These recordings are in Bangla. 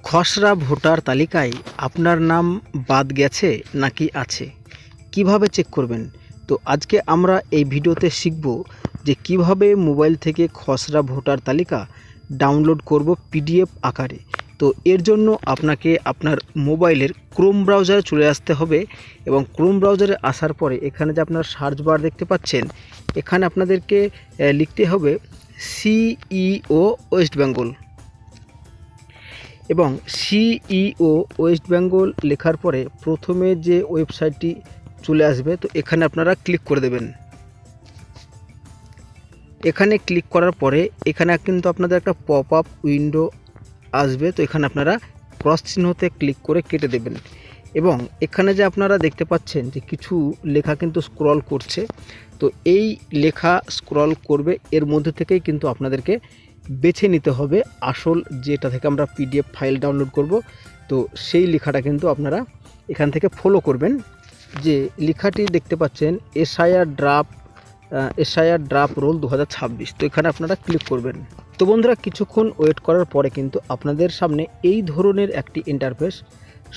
খসড়া ভোটার তালিকায় আপনার নাম বাদ গেছে নাকি আছে, কিভাবে চেক করবেন? তো আজকে আমরা এই ভিডিওতে শিখব যে কিভাবে মোবাইল থেকে খসড়া ভোটার তালিকা ডাউনলোড করব পিডিএফ আকারে। তো এর জন্য আপনাকে আপনার মোবাইলের ক্রোম ব্রাউজারে চলে আসতে হবে এবং ক্রোম ব্রাউজারে আসার পরে এখানে যে আপনার সার্চ বার দেখতে পাচ্ছেন, এখানে আপনাদেরকে লিখতে হবে সিইও ওয়েস্ট বেঙ্গল এবং সিইও ওয়েস্ট বেঙ্গল লেখার পরে প্রথমে যে ওয়েবসাইটটি চলে আসবে, তো এখানে আপনারা ক্লিক করে দেবেন। এখানে ক্লিক করার পরে এখানে কিন্তু আপনাদের একটা পপ আপ উইন্ডো আসবে, তো এখানে আপনারা ক্রস চিহ্নতে ক্লিক করে কেটে দেবেন এবং এখানে যে আপনারা দেখতে পাচ্ছেন যে কিছু লেখা কিন্তু স্ক্রল করছে, তো এই লেখা স্ক্রল করবে, এর মধ্যে থেকেই কিন্তু আপনাদেরকে বেছে নিতে হবে আসল যেটা থেকে আমরা পিডিএফ ফাইল ডাউনলোড করব। তো সেই লেখাটা কিন্তু আপনারা এখান থেকে ফলো করবেন। যে লেখাটি দেখতে পাচ্ছেন এসআইআর ড্রাফট রোল 2026, তো এখানে আপনারা ক্লিক করবেন। তো বন্ধুরা, কিছুক্ষণ ওয়েট করার পরে কিন্তু আপনাদের সামনে এই ধরনের একটি ইন্টারফেস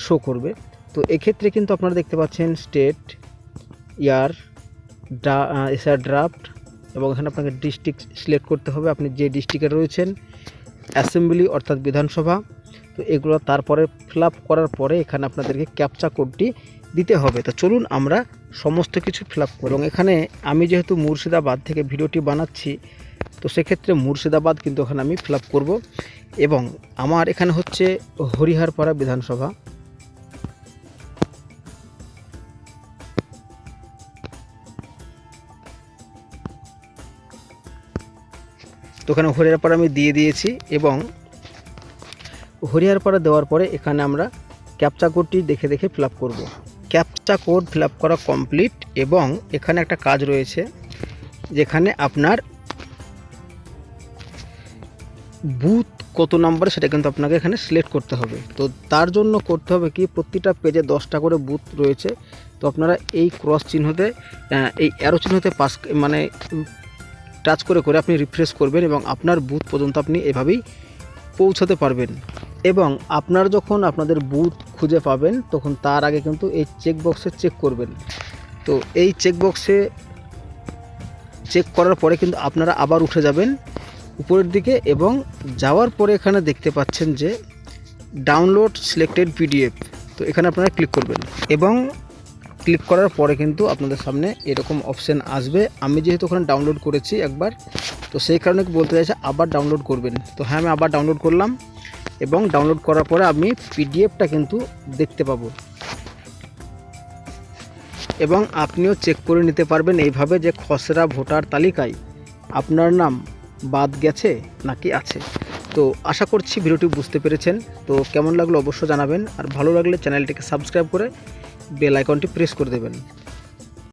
শো করবে। তো এক্ষেত্রে কিন্তু আপনারা দেখতে পাচ্ছেন স্টেট, ইয়ার, এসআইআর ড্রাফট এবং এখানে আপনাকে ডিস্ট্রিক্ট সিলেক্ট করতে হবে, আপনি যে ডিস্ট্রিক্টে রয়েছেন, অ্যাসেম্বলি অর্থাৎ বিধানসভা। তো এগুলো তারপরে ফিল আপ করার পরে এখানে আপনাদেরকে ক্যাপচা কোডটি দিতে হবে। তো চলুন আমরা সমস্ত কিছু ফিল আপ করি। এবং এখানে আমি যেহেতু মুর্শিদাবাদ থেকে ভিডিওটি বানাচ্ছি, তো সেক্ষেত্রে মুর্শিদাবাদ কিন্তু এখানে আমি ফিল আপ করবো এবং আমার এখানে হচ্ছে হরিহরপাড়া বিধানসভা। তো এখানে হরিহরপাড়া আমি দিয়ে দিয়েছি এবং হরিহরপাড়া দেওয়ার পরে এখানে আমরা ক্যাপচা কোডটি দেখে দেখে ফিল আপ করবো। ক্যাপচা কোড ফিল আপ করা কমপ্লিট এবং এখানে একটা কাজ রয়েছে যেখানে আপনার বুথ কত নাম্বার সেটা কিন্তু আপনাকে এখানে সিলেক্ট করতে হবে। তো তার জন্য করতে হবে কি, প্রতিটা পেজে 10টা করে বুথ রয়েছে। তো আপনারা এই ক্রস চিহ্নতে, এই অ্যারো চিহ্নতে টাচ করে করে আপনি রিফ্রেশ করবেন এবং আপনার বুথ পর্যন্ত আপনি এভাবেই পৌঁছাতে পারবেন। এবং আপনার যখন আপনাদের বুথ খুঁজে পাবেন তখন তার আগে কিন্তু এই চেকবক্সে চেক করবেন। তো এই চেকবক্সে চেক করার পরে কিন্তু আপনারা আবার উঠে যাবেন উপরের দিকে এবং যাওয়ার পরে এখানে দেখতে পাচ্ছেন যে ডাউনলোড সিলেক্টেড পিডিএফ, তো এখানে আপনারা ক্লিক করবেন এবং ক্লিক করার পরে কিন্তু আপনাদের সামনে এরকম অপশান আসবে। আমি যেহেতু ওখানে ডাউনলোড করেছি একবার, তো সেই কারণে বলতে চাইছে আবার ডাউনলোড করবেন। তো হ্যাঁ, আমি আবার ডাউনলোড করলাম এবং ডাউনলোড করার পরে আমি পিডিএফটা কিন্তু দেখতে পাবো এবং আপনিও চেক করে নিতে পারবেন এইভাবে যে খসড়া ভোটার তালিকায় আপনার নাম বাদ গেছে নাকি আছে। তো আশা করছি ভিডিওটি বুঝতে পেরেছেন। তো কেমন লাগলো অবশ্যই জানাবেন, আর ভালো লাগলে চ্যানেলটিকে সাবস্ক্রাইব করে বেল আইকনটি প্রেস করে দেবেন।